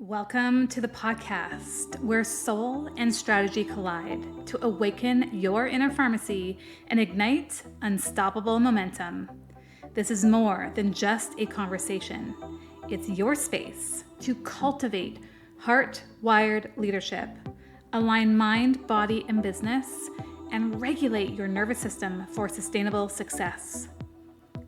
Welcome to the podcast where soul and strategy collide to awaken your inner pharmacy and ignite unstoppable momentum. This is more than just a conversation. It's your space to cultivate heart-wired leadership, align mind, body, and business, and regulate your nervous system for sustainable success.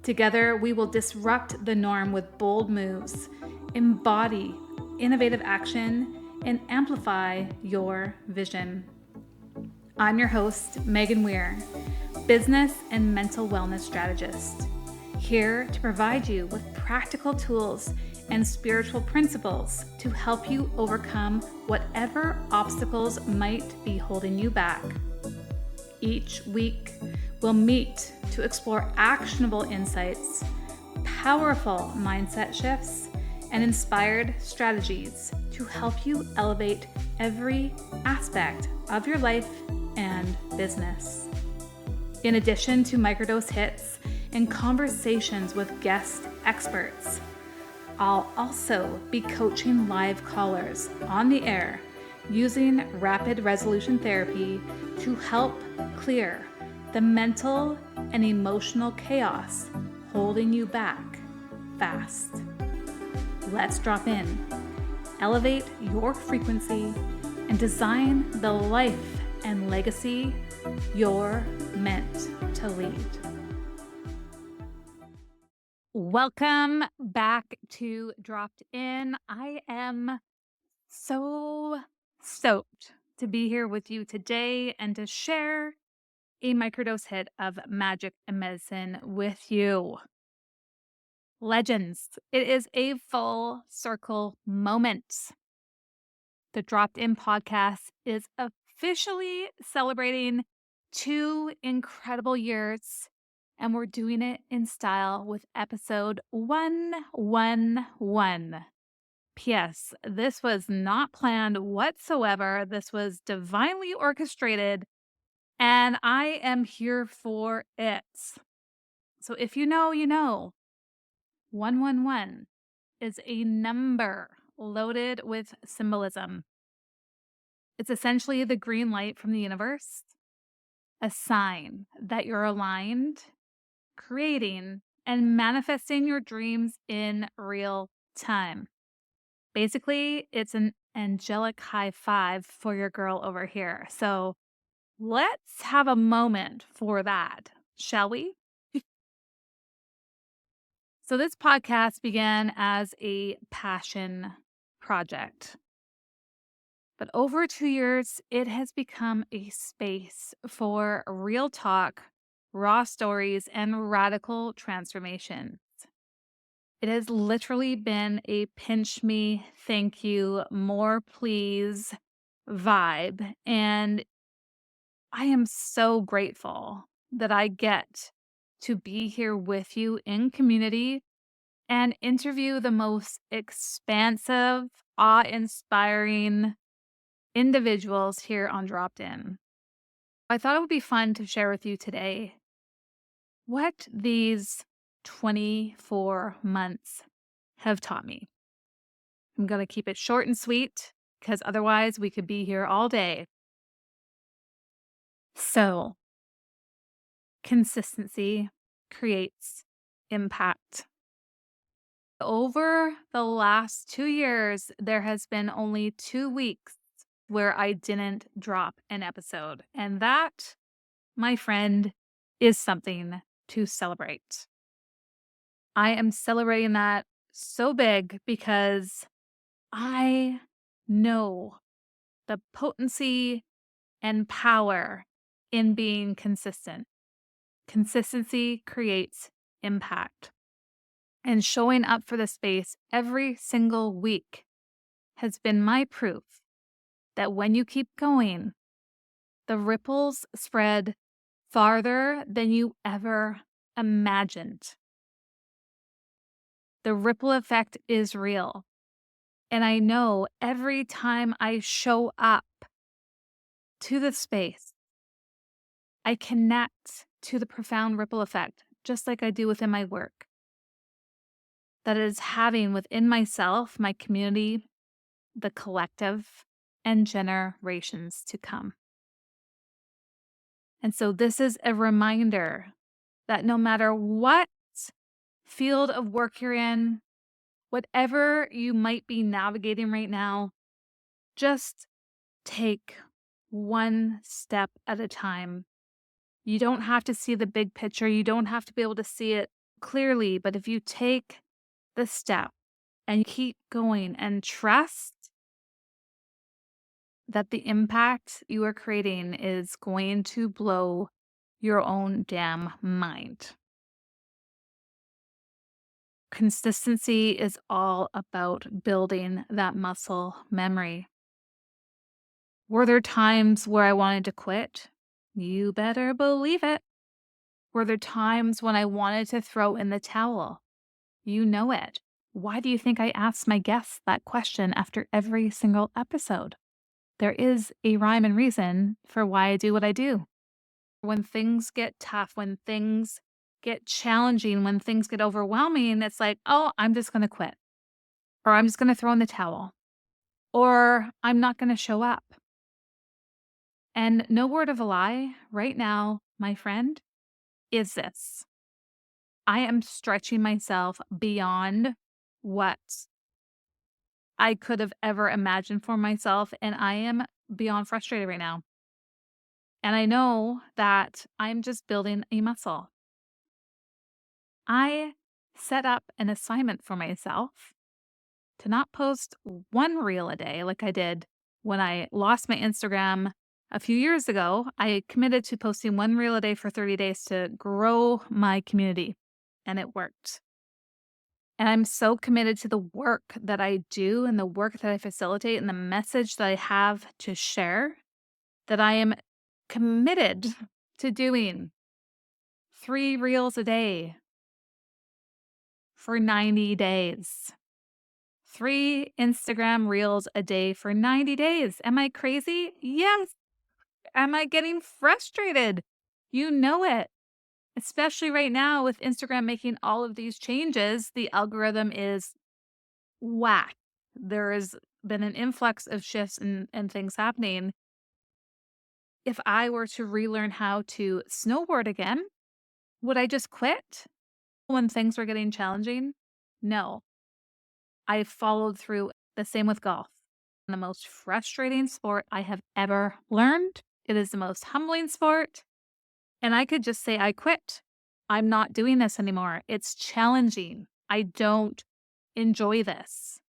Together, we will disrupt the norm with bold moves, embody innovative action, and amplify your vision. I'm your host, Megan Weir, business and mental wellness strategist, here to provide you with practical tools and spiritual principles to help you overcome whatever obstacles might be holding you back. Each week, we'll meet to explore actionable insights, powerful mindset shifts, and inspired strategies to help you elevate every aspect of your life and business. In addition to microdose hits and conversations with guest experts, I'll also be coaching live callers on the air using rapid resolution therapy to help clear the mental and emotional chaos holding you back fast. Let's drop in, elevate your frequency, and design the life and legacy you're meant to lead. Welcome back to Dropped In. I am so stoked to be here with you today and to share a microdose hit of magic and medicine with you. Legends, it is a full circle moment. The Dropped In podcast is officially celebrating 2 incredible years, and we're doing it in style with episode 111. P.S. This was not planned whatsoever. This was divinely orchestrated, and I am here for it. So if you know, you know. 111 is a number loaded with symbolism. It's essentially the green light from the universe, a sign that you're aligned, creating, and manifesting your dreams in real time. Basically, it's an angelic high five for your girl over here. So let's have a moment for that, shall we? So this podcast began as a passion project. But over 2 years, it has become a space for real talk, raw stories, and radical transformations. It has literally been a pinch me, thank you, more please vibe. And I am so grateful that I get to be here with you in community and interview the most expansive, awe-inspiring individuals here on Dropped In. I thought it would be fun to share with you today what these 24 months have taught me. I'm going to keep it short and sweet because otherwise we could be here all day. So, consistency creates impact. Over the last 2 years, there has been only 2 weeks where I didn't drop an episode. And that, my friend, is something to celebrate. I am celebrating that so big because I know the potency and power in being consistent. Consistency creates impact. And showing up for the space every single week has been my proof that when you keep going, the ripples spread farther than you ever imagined. The ripple effect is real. And I know every time I show up to the space, I connect to the profound ripple effect, just like I do within my work, that it is having within myself, my community, the collective and generations to come. And so this is a reminder that no matter what field of work you're in, whatever you might be navigating right now, just take one step at a time. You don't have to see the big picture. You don't have to be able to see it clearly. But if you take the step and keep going and trust that the impact you are creating is going to blow your own damn mind. Consistency is all about building that muscle memory. Were there times where I wanted to quit? You better believe it. Were there times when I wanted to throw in the towel? You know it. Why do you think I ask my guests that question after every single episode? There is a rhyme and reason for why I do what I do. When things get tough, when things get challenging, when things get overwhelming, it's like, oh, I'm just going to quit, or I'm just going to throw in the towel, or I'm not going to show up. And no word of a lie, right now, my friend, is this. I am stretching myself beyond what I could have ever imagined for myself, and I am beyond frustrated right now. And I know that I'm just building a muscle. I set up an assignment for myself to not post one reel a day like I did when I lost my Instagram a few years ago. I committed to posting one reel a day for 30 days to grow my community, and it worked. And I'm so committed to the work that I do and the work that I facilitate and the message that I have to share that I am committed to doing 3 reels a day for 90 days. 3 Instagram reels a day for 90 days. Am I crazy? Yes. Am I getting frustrated? You know it. Especially right now with Instagram making all of these changes, the algorithm is whack. There has been an influx of shifts and things happening. If I were to relearn how to snowboard again, would I just quit when things were getting challenging? No. I followed through. The same with golf. The most frustrating sport I have ever learned. It is the most humbling sport. And I could just say, I quit. I'm not doing this anymore. It's challenging. I don't enjoy this.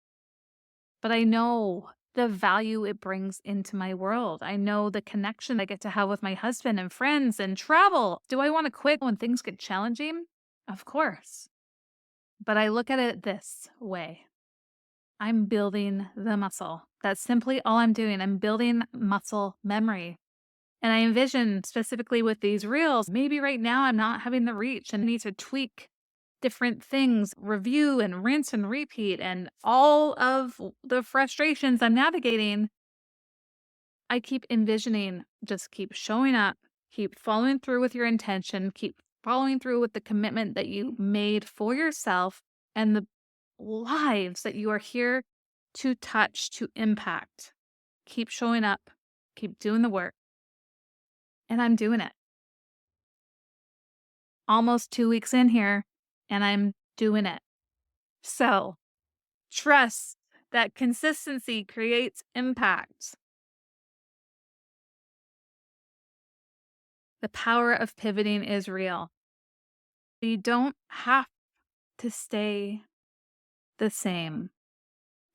But I know the value it brings into my world. I know the connection I get to have with my husband and friends and travel. Do I want to quit when things get challenging? Of course. But I look at it this way. I'm building the muscle. That's simply all I'm doing. I'm building muscle memory. And I envision specifically with these reels, maybe right now I'm not having the reach and need to tweak different things, review and rinse and repeat, and all of the frustrations I'm navigating. I keep envisioning, just keep showing up, keep following through with your intention, keep following through with the commitment that you made for yourself and the lives that you are here to touch, to impact. Keep showing up, keep doing the work. And I'm doing it. Almost 2 weeks in here, and I'm doing it. So trust that consistency creates impact. The power of pivoting is real. You don't have to stay the same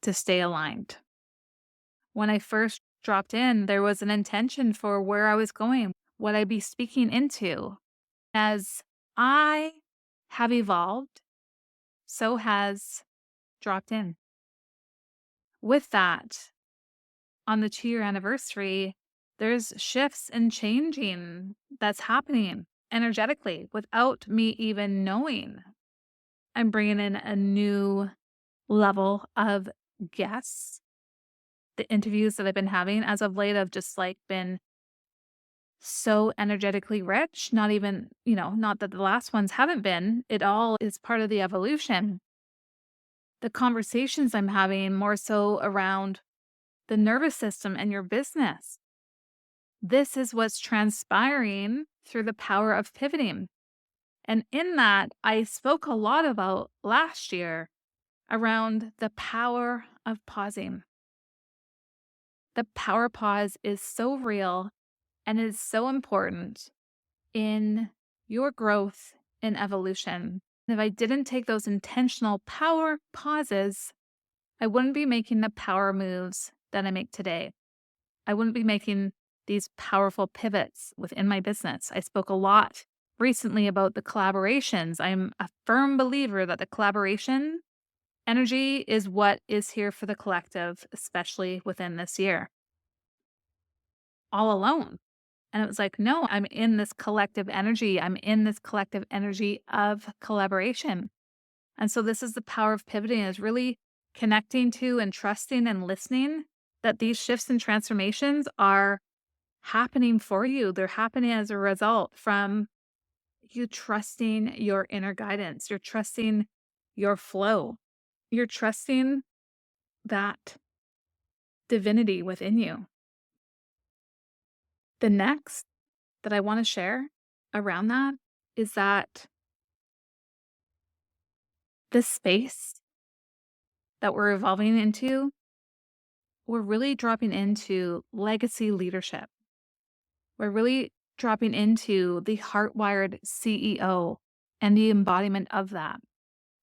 to stay aligned. When I first dropped in, there was an intention for where I was going, what I'd be speaking into. As I have evolved, so has dropped in. With that, on the 2-year anniversary, there's shifts and changing that's happening energetically without me even knowing. I'm bringing in a new level of guests. The interviews that I've been having as of late have just like been so energetically rich. Not even, not that the last ones haven't been. It all is part of the evolution. The conversations I'm having more so around the nervous system and your business. This is what's transpiring through the power of pivoting. And in that, I spoke a lot about last year around the power of pausing. The power pause is so real and is so important in your growth and evolution. If I didn't take those intentional power pauses, I wouldn't be making the power moves that I make today. I wouldn't be making these powerful pivots within my business. I spoke a lot recently about the collaborations. I'm a firm believer that the collaboration energy is what is here for the collective, especially within this year. All alone. And it was like, no, I'm in this collective energy. I'm in this collective energy of collaboration. And so this is the power of pivoting, is really connecting to and trusting and listening that these shifts and transformations are happening for you. They're happening as a result from you trusting your inner guidance. You're trusting your flow. You're trusting that divinity within you. The next that I want to share around that is that this space that we're evolving into, we're really dropping into legacy leadership. We're really dropping into the heart-wired CEO and the embodiment of that.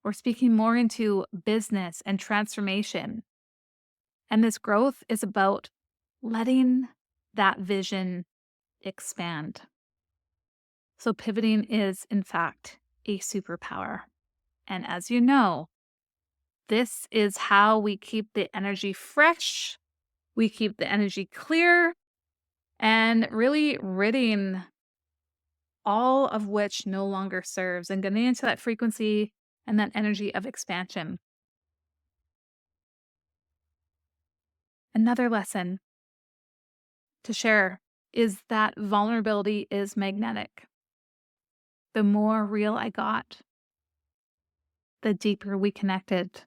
We're speaking more into business and transformation. And this growth is about letting that vision expand. So pivoting is, in fact, a superpower. And as you know, this is how we keep the energy fresh, we keep the energy clear, and really ridding all of which no longer serves and getting into that frequency and that energy of expansion. Another lesson to share is that vulnerability is magnetic. The more real I got, the deeper we connected.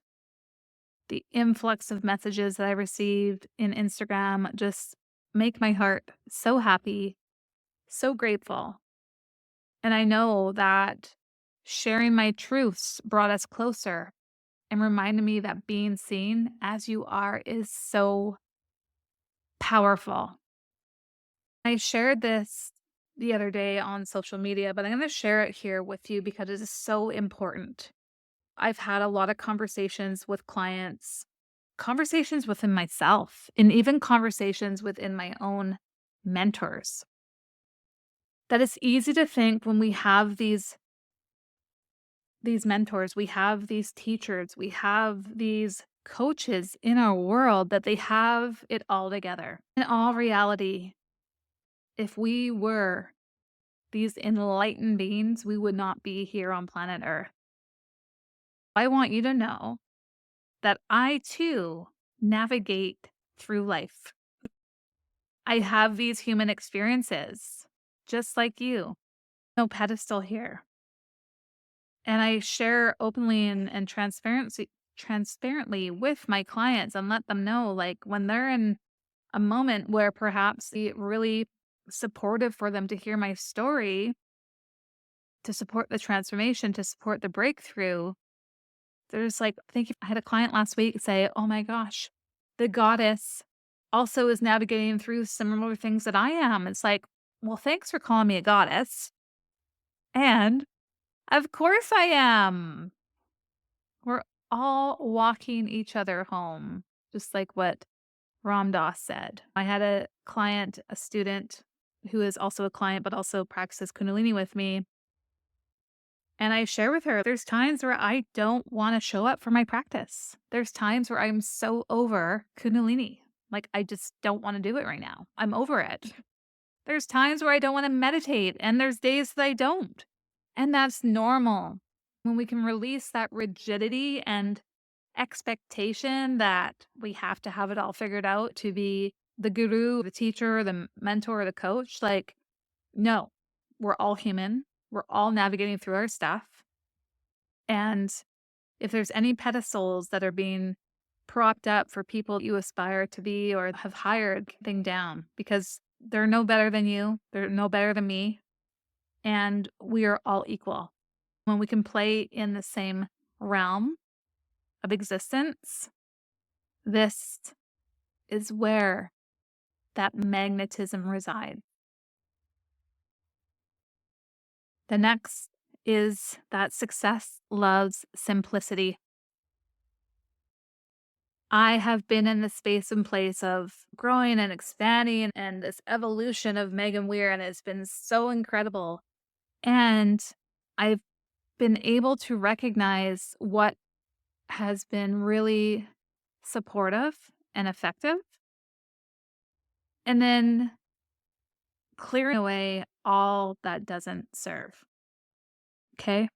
The influx of messages that I received in Instagram just make my heart so happy, so grateful. And I know that sharing my truths brought us closer and reminded me that being seen as you are is so powerful. I shared this the other day on social media, but I'm going to share it here with you because it is so important. I've had a lot of conversations with clients, conversations within myself, and even conversations within my own mentors. That it's easy to think when we have these mentors, we have these teachers, we have these coaches in our world that they have it all together. In all reality, if we were these enlightened beings, we would not be here on planet Earth. I want you to know that I too navigate through life. I have these human experiences just like you. No pedestal here. And I share openly and transparently with my clients and let them know, like, when they're in a moment where perhaps it's really supportive for them to hear my story, to support the transformation, to support the breakthrough. There's like, thank you. I had a client last week say, oh my gosh, the goddess also is navigating through similar things that I am. It's like, well, thanks for calling me a goddess. And of course I am. We're all walking each other home, just like what Ram Dass said. I had a client, a student who is also a client, but also practices Kundalini with me. And I share with her, there's times where I don't want to show up for my practice. There's times where I'm so over Kundalini. Like, I just don't want to do it right now. I'm over it. There's times where I don't want to meditate, and there's days that I don't. And that's normal. When we can release that rigidity and expectation that we have to have it all figured out to be the guru, the teacher, the mentor, the coach, like, no, we're all human. We're all navigating through our stuff. And if there's any pedestals that are being propped up for people you aspire to be or have hired thing down because they're no better than you. They're no better than me. And we are all equal. When we can play in the same realm of existence, this is where that magnetism resides. The next is that success loves simplicity. I have been in the space and place of growing and expanding and this evolution of Megan Weir, and it's been so incredible. And I've been able to recognize what has been really supportive and effective, and then clearing away all that doesn't serve. Okay.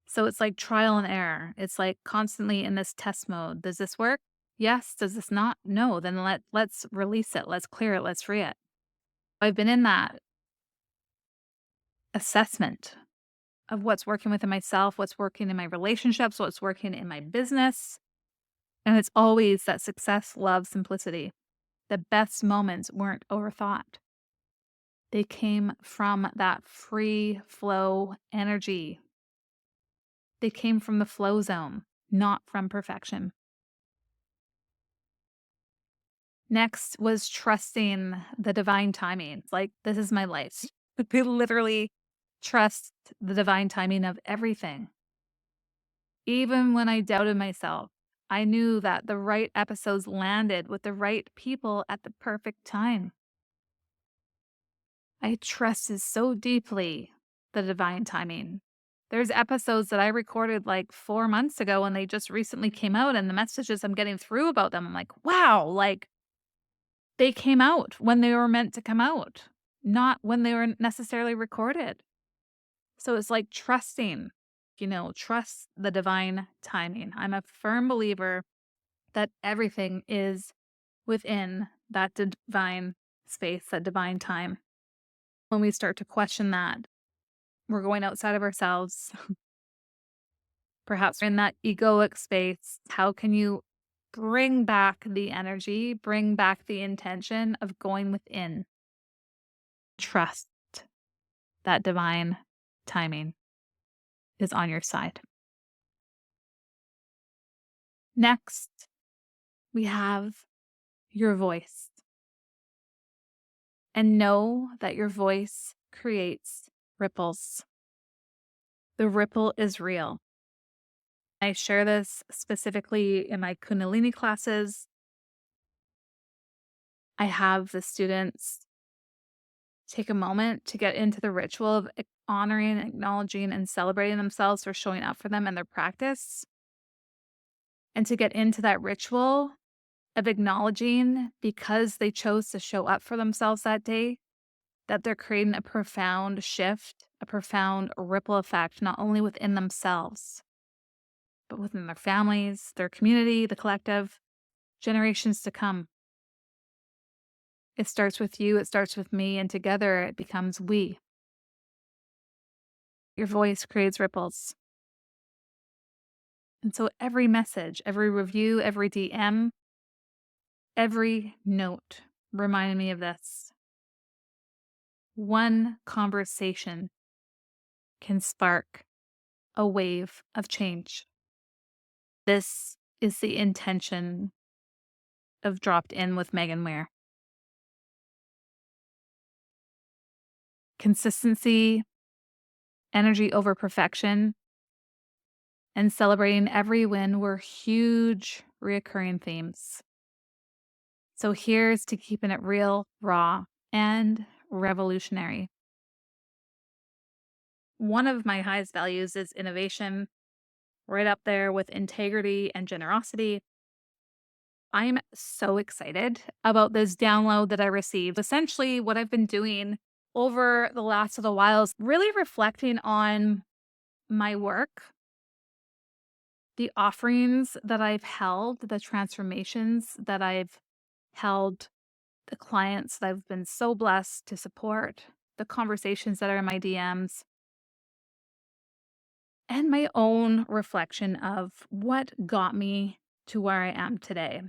So it's like trial and error. It's like constantly in this test mode. Does this work? Yes. Does this not? No. Then let's release it. Let's clear it. Let's free it. I've been in that assessment of what's working within myself, what's working in my relationships, what's working in my business. And it's always that success, love, simplicity. The best moments weren't overthought. They came from that free flow energy. They came from the flow zone, not from perfection. Next was trusting the divine timing. It's like, this is my life. I literally trust the divine timing of everything. Even when I doubted myself, I knew that the right episodes landed with the right people at the perfect time. I trusted so deeply the divine timing. There's episodes that I recorded like 4 months ago and they just recently came out, and the messages I'm getting through about them, I'm like, wow, like they came out when they were meant to come out, not when they were necessarily recorded. So it's like trusting, trust the divine timing. I'm a firm believer that everything is within that divine space, that divine time. When we start to question that, we're going outside of ourselves, perhaps in that egoic space. How can you bring back the energy, bring back the intention of going within? Trust that divine timing is on your side. Next, we have your voice. And know that your voice creates ripples. The ripple is real. I share this specifically in my Kundalini classes. I have the students take a moment to get into the ritual of honoring, acknowledging, and celebrating themselves for showing up for them in their practice. And to get into that ritual of acknowledging, because they chose to show up for themselves that day, that they're creating a profound shift, a profound ripple effect, not only within themselves, but within their families, their community, the collective, generations to come. It starts with you, it starts with me, and together it becomes we. Your voice creates ripples. And so every message, every review, every DM, every note reminded me of this. One conversation can spark a wave of change. This is the intention of Dropped In with Megan Weir. Consistency, energy over perfection, and celebrating every win were huge reoccurring themes. So here's to keeping it real, raw, and revolutionary. One of my highest values is innovation, right up there with integrity and generosity. I'm so excited about this download that I received. Essentially, what I've been doing over the last little while is really reflecting on my work, the offerings that I've held, the transformations that I've held, the clients that I've been so blessed to support, the conversations that are in my DMs. and my own reflection of what got me to where I am today.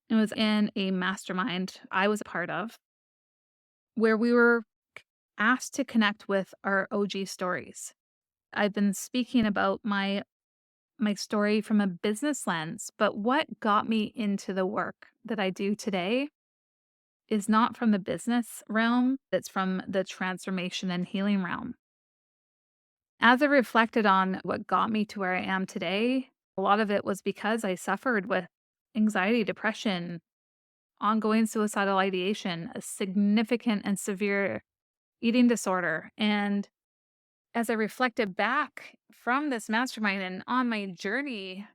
It was in a mastermind I was a part of where we were asked to connect with our OG stories. I've been speaking about my story from a business lens, but what got me into the work that I do today is not from the business realm, it's from the transformation and healing realm. As I reflected on what got me to where I am today, a lot of it was because I suffered with anxiety, depression, ongoing suicidal ideation, a significant and severe eating disorder. And as I reflected back from this mastermind and on my journey,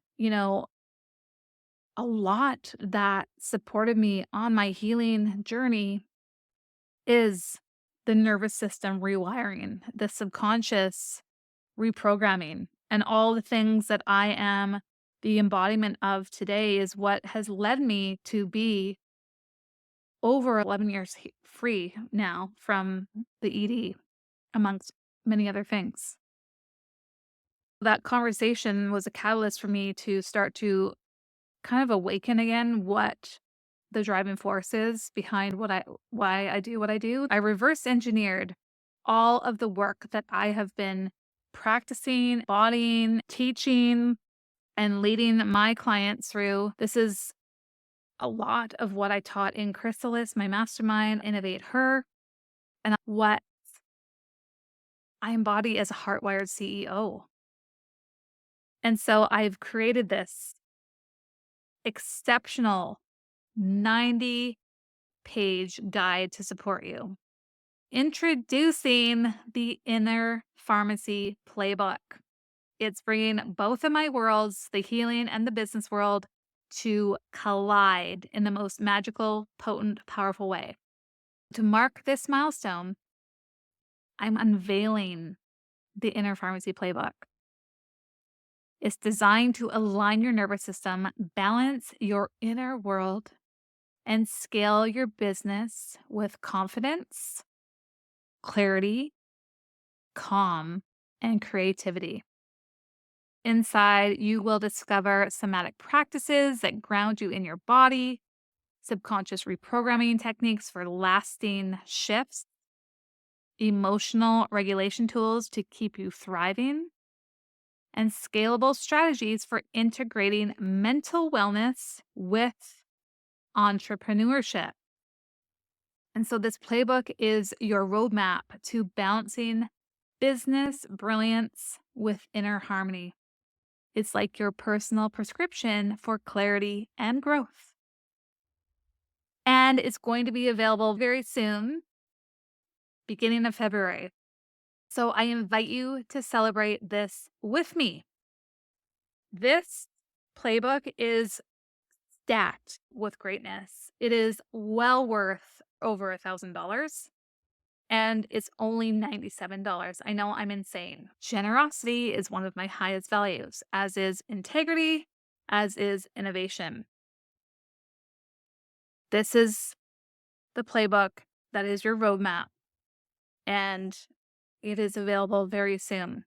a lot that supported me on my healing journey is the nervous system rewiring, the subconscious reprogramming, and all the things that I am the embodiment of today is what has led me to be over 11 years free now from the ED, amongst many other things. That conversation was a catalyst for me to start to kind of awaken again what the driving force is behind why I do what I do. I reverse engineered all of the work that I have been practicing, embodying, teaching, and leading my clients through. This is a lot of what I taught in Chrysalis, my mastermind, Innovate Her, and what I embody as a heartwired CEO. And so I've created this exceptional 90-page guide to support you. Introducing the Inner Pharmacy Playbook. It's bringing both of my worlds, the healing and the business world, to collide in the most magical, potent, powerful way. To mark this milestone, I'm unveiling the Inner Pharmacy Playbook. It's designed to align your nervous system, balance your inner world, and scale your business with confidence, clarity, calm, and creativity. Inside, you will discover somatic practices that ground you in your body, subconscious reprogramming techniques for lasting shifts, emotional regulation tools to keep you thriving, and scalable strategies for integrating mental wellness with entrepreneurship. And so, this playbook is your roadmap to balancing business brilliance with inner harmony. It's like your personal prescription for clarity and growth. And it's going to be available very soon, beginning of February. So I invite you to celebrate this with me. This playbook is stacked with greatness. It is well worth over $1,000. And it's only $97. I know I'm insane. Generosity is one of my highest values, as is integrity, as is innovation. This is the playbook that is your roadmap, and it is available very soon.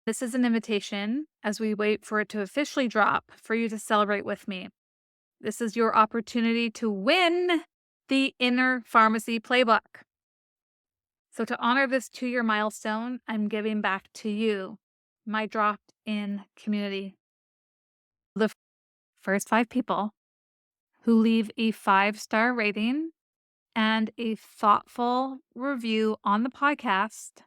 This is an invitation as we wait for it to officially drop for you to celebrate with me. This is your opportunity to win the Inner Pharmacy Playbook. So to honor this 2-year milestone, I'm giving back to you, my dropped-in community. The first 5 people who leave a 5-star rating and a thoughtful review on the podcast.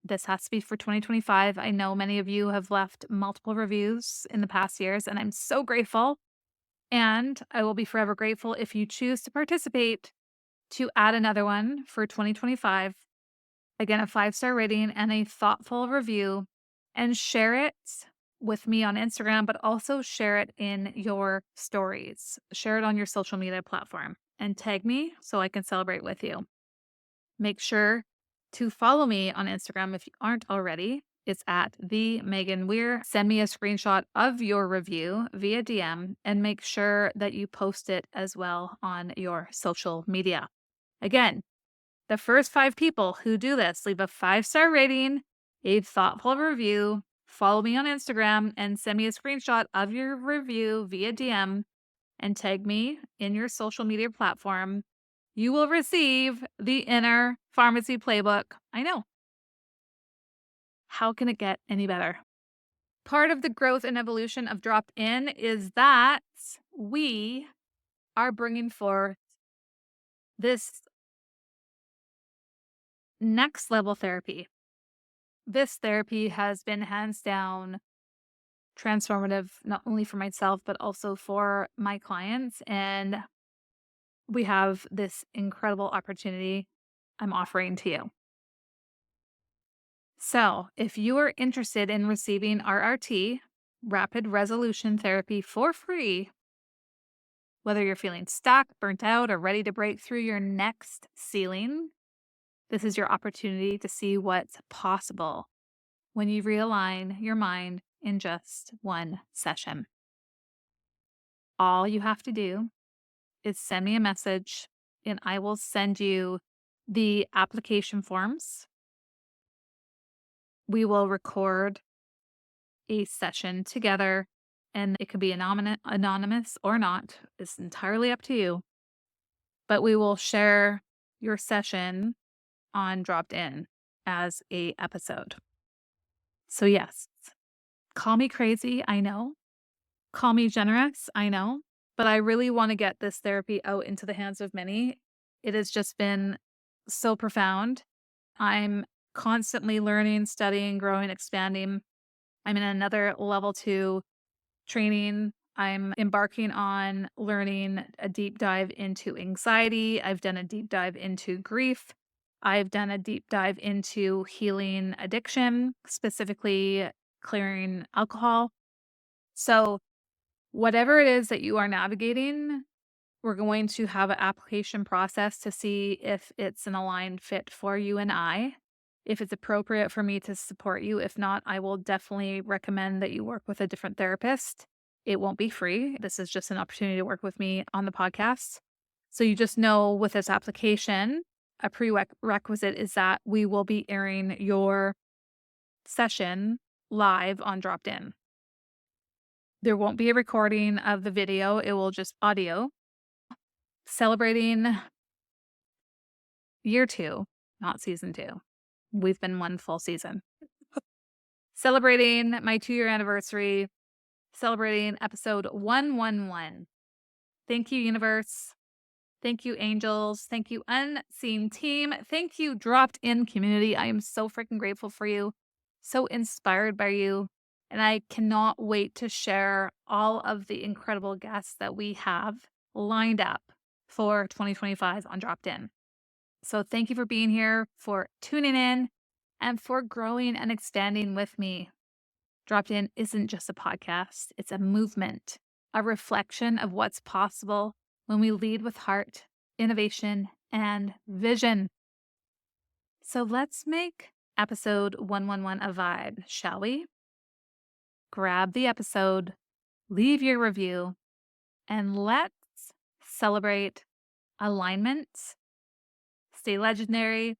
This has to be for 2025. I know many of you have left multiple reviews in the past years, and I'm so grateful. And I will be forever grateful if you choose to participate to add another one for 2025. Again, a 5-star rating and a thoughtful review, and share it with me on Instagram, but also share it in your stories. Share it on your social media platform and tag me so I can celebrate with you. Make sure to follow me on Instagram if you aren't already. It's at the Megan Weir. Send me a screenshot of your review via DM and make sure that you post it as well on your social media. Again, the first 5 people who do this leave a 5-star rating, a thoughtful review, follow me on Instagram and send me a screenshot of your review via DM and tag me in your social media platform, you will receive the Inner Pharmacy Playbook. I know. How can it get any better? Part of the growth and evolution of Dropped In is that we are bringing forth this next level therapy. This therapy has been hands down transformative, not only for myself, but also for my clients. And we have this incredible opportunity I'm offering to you. So, if you are interested in receiving RRT, rapid resolution therapy for free, whether you're feeling stuck, burnt out, or ready to break through your next ceiling, this is your opportunity to see what's possible when you realign your mind in just one session. All you have to do is send me a message and I will send you the application forms. We will record a session together and it could be anonymous or not. It's entirely up to you. But we will share your session on Dropped In as a episode. So yes, call me crazy, I know. Call me generous, I know. But I really want to get this therapy out into the hands of many. It has just been so profound. I'm constantly learning, studying, growing, expanding. I'm in another level 2 training. I'm embarking on learning a deep dive into anxiety. I've done a deep dive into grief. I've done a deep dive into healing addiction, specifically clearing alcohol. So, whatever it is that you are navigating, we're going to have an application process to see if it's an aligned fit for you and I, if it's appropriate for me to support you. If not, I will definitely recommend that you work with a different therapist. It won't be free. This is just an opportunity to work with me on the podcast. So you just know with this application, a prerequisite is that we will be airing your session live on Dropped In. There won't be a recording of the video. It will just audio. Celebrating year 2, not season 2. We've been one full season. Celebrating my 2-year anniversary, celebrating episode 111. Thank you, universe. Thank you, angels. Thank you, unseen team. Thank you, Dropped In community. I am so freaking grateful for you, so inspired by you. And I cannot wait to share all of the incredible guests that we have lined up for 2025 on Dropped In. So thank you for being here, for tuning in, and for growing and expanding with me. Dropped In isn't just a podcast, it's a movement, a reflection of what's possible when we lead with heart, innovation, and vision. So let's make episode 111 a vibe, shall we? Grab the episode, leave your review, and let's celebrate alignment. Stay legendary,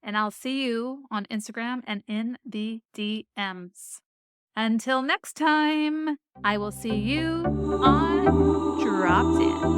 and I'll see you on Instagram and in the DMs. Until next time, I will see you on Dropped In.